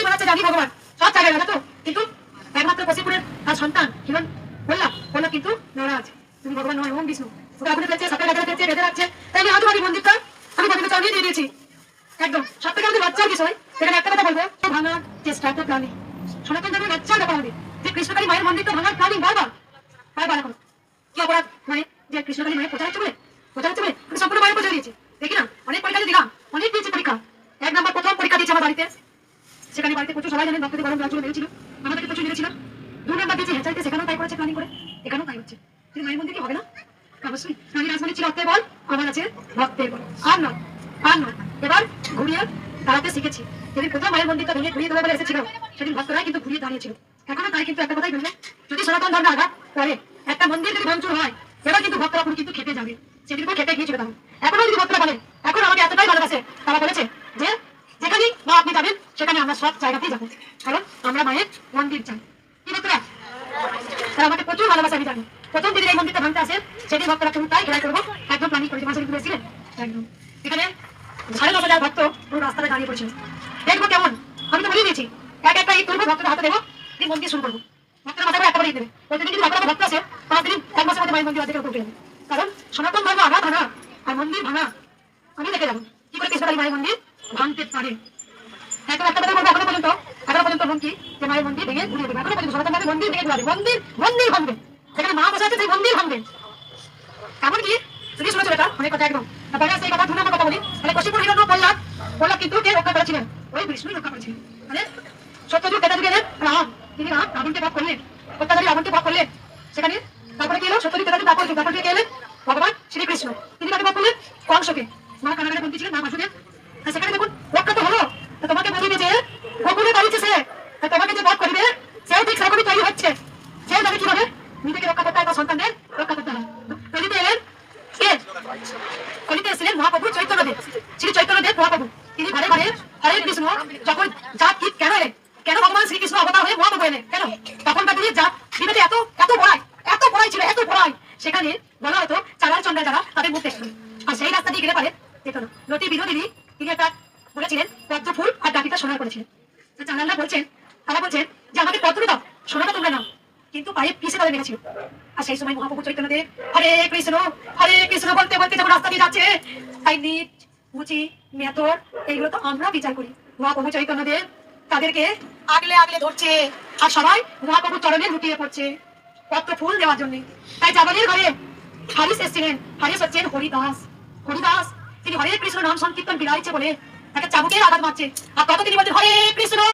মূর্তি বানাচ্ছে জানি ভগবান সব জায়গায় জানো তো, কিন্তু একমাত্র কশিপুরের তার সন্তান হিরণ বললা কিন্তু নারাজ, তুমি ভগবান নয়, ওম বিষ্ণু। ওকে আগুনে ফেলছে, সাপের গাছে ফেলছে, বেঁধে রাখছে। তাই আমি আজও আমি মন্দিরটা আমি মন্দিরে চালিয়ে দিয়ে দিয়েছি একদম। সব থেকে আমাদের লজ্জার বিষয়, সেখানে একটা কথা বলবো, ভাঙার চেষ্টা একটা প্ল্যানিং, সনাতন ধর্মের লজ্জার ব্যাপার আমাদের যে কৃষ্ণকালী মায়ের মন্দিরটা ভাঙার প্ল্যানিং বারবার এখন কি অপরাধ মানে যে কৃষ্ণকালী মায়ের প্রচার হচ্ছে বলে আমি সম্পূর্ণ মায়ের প্রচার দিয়েছি। দেখি না অনেক পরীক্ষা দিলাম, অনেক দিয়েছি পরীক্ষা। 1 নম্বর প্রথম পরীক্ষা দিয়েছি আমার বাড়িতে, সেখানে বাড়িতে প্রচুর সবাই জানেন ভক্তদের গরম জল মেরেছিল, আমাদেরকে প্রচুর মেরেছিল। 2 নম্বর দিয়েছি হেঁচাইতে, সেখানেও তাই করেছে প্ল্যানিং করে, এখানেও তাই হচ্ছে। কিন্তু মায়ের মন্দির কি হবে না? অবশ্যই। আমি রাজমণি ছিল ভক্তের বল, আমার আছে ভক্তের বল, আর নয়। এবার ঘুরিয়ে দাঁড়াতে শিখেছি। যেদিন প্রথম মায়ের মন্দিরটা ভেঙে ঘুরিয়ে দেওয়া বলে এসেছিল, সেদিন ভক্তরাই কিন্তু ঘুরিয়ে দাঁড়িয়েছিল। এখনো তাই, কিন্তু একটা কথাই বলবে, যদি সনাতন ধর্মে আঘাত করে, একটা মন্দির যদি ভাঙচুর হয়, এবার কিন্তু ভক্তরা কিন্তু খেপে যাবে। সেদিন খেপে গিয়েছিল তখন। এখনো যদি ভক্তরা বলেন, এখন আমাকে এতটাই ভালোবাসে, তারা বলেছে যে যেখানেই মা আপনি যাবেন সেখানে আমরা সব জায়গাতেই যাবো, কারণ আমরা মায়ের মন্দির চাই। কি ভক্তরা? তারা আমাকে প্রচুর ভালোবাসে, আমি জানি। প্রথম দিন এই মন্দিরটা ভাঙতে আসে, সেদিন ভক্তরা পুরোটাই ঘেরাই করবো একদম প্ল্যানিং করেছে। মাসে ঘুরেছিলেন একদম। এখানে 9,500 ভক্ত পুরো রাস্তায় দাঁড়িয়ে পড়েছিল, দেখবো কেমন। আমি তো বলে দিয়েছি, একটা ইট তুলবো, ভক্তরা হাতে দেবো, দিয়ে মন্দির শুরু করবো। ভক্তরা মাথায় করে একটা করে ইট দেবে। প্রতিদিন যদি ভক্তরা ভক্ত আসে, 5 দিন 1 মাসের মধ্যে মায়ের মন্দির অর্ধেক উঠে যাবে। কারণ সনাতন ধর্ম আঘাত ভাঙা আর মন্দির ভাঙা আমি দেখে যাবো কি করে কৃষ্ণকালী মায়ের মন্দির ভাঙতে পারে। এখন একটা কথা বলবো, এখনো পর্যন্ত হুমকি যে মায়ের মন্দির ভেঙে ঘুরিয়ে দেবে। এখনো পর্যন্ত সনাতন মন্দির ভেঙে ঘুরাবে, মন্দির ভাঙবে, সেখানে মা বসে আছে, সেই মন্দির ভাঙবে। এমনকি যদি শুনেছো এটা অনেক কথা একদম তারপরে সেই কথা 2 নম্বর কথা বলি, তাহলে কশিপুর হিরণ্য বললাম কিন্তু কে রক্ষা করেছিলেন? ওই বিষ্ণুই রক্ষা করেছিলেন। মানে সত্যযুগ ত্রেতাযুগে রাম, তিনি রাবণকে বধ করলেন, অত্যাচারী রাবণকে বধ করলেন। সেখানে তারপরে কি হলো? সত্যযুগ ত্রেতাযুগ তারপর কে এলেন? ভগবান শ্রীকৃষ্ণ। তিনি কাকে বধ করলেন? কংসকে। মা কারাগারে বন্দী ছিলেন, মা বাসুদেব। সেখানে দেখুন রক্ষা তো হলো, তোমাকে বলিবে যে গোকুলে দাঁড়িয়েছে সে, তোমাকে যে বধ করবে সেও ঠিক সেরকমই তৈরি হচ্ছে। সে যাবে কিভাবে নিজেকে রক্ষা করতে হয়, তার সন্তানদের রক্ষা করতে হয়। কলিতে এলেন কে? কলিতে এসেছিলেন মহাপ্রভু চৈতন্যদেব, শ্রী চৈতন্যদেব মহাপ্রভু। তিনি ঘরে ঘরে হরে কৃষ্ণ যখন জাত ঠিক কেন এলেন, কেন ভগবান শ্রীকৃষ্ণ অবতার হয়ে মহাপ্রভু এলেন, কেন? তখনকার দিনে জাত বিভেদে এত বড়াই ছিল, এত বড়াই। সেখানে বলা হতো চালার চন্দ্রা যারা তাদের মুখ দেখত, আর সেই রাস্তা দিয়ে গেলে পারে যেত না। নটি বিনোদিনী তিনি একটা বলেছিলেন পদ্ম ফুল আর ডাকিটা সোনার করেছিলেন। চালাল্লা বলছেন, তারা বলছেন যে আমাকে পদ্ম দাও, সোনাটা তোমরা নাও, কিন্তু পায়ে পিছে তাদের মেরেছিল। আর সেই সময় মহাপ্রভু চৈতন্যদেব হরে কৃষ্ণ বলতে বলতে যখন রাস্তা দিয়ে যাচ্ছে, তাই নিচ মুচি মেতর এইগুলো তো আমরা বিচার করি। মহাপ্রভু চৈতন্যদেব তাদেরকে আগলে ধরছে, আর সবাই মহাপ্রভু চরণে লুটিয়ে পড়ছে পদ্ম ফুল দেওয়ার জন্য। তাই জাবানের ঘরে হারিস এসেছিলেন, হারিস হচ্ছেন হরিদাস। তিনি হরে কৃষ্ণ নাম সংকীর্তন বিড়াইছে বলে তাকে চাবুকের আঘাত মারছে, আর তত তিনি বলছেন হরে কৃষ্ণ।